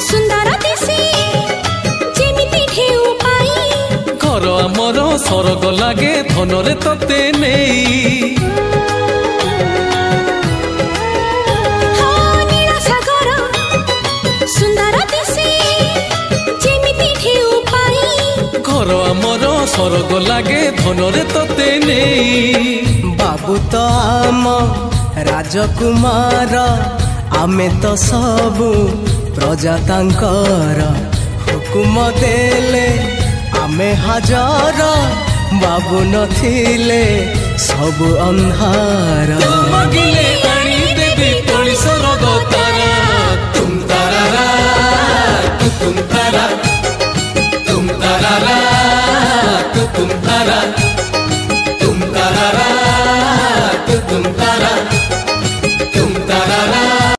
सुंदर दिसे जेमिति ढेउ पाई घर आमर सरग लागे धनरे तते नेई नीला सागर सुंदर दिसे जेमिति ढेउ पाई घर आमर सरग लागे धनरे तते नेई बाबू तो आम राजकुमार आमे तो सबू प्रजा तांकर हुकुम देले आमे हजार बाबू नथिले सब अंधार मागिले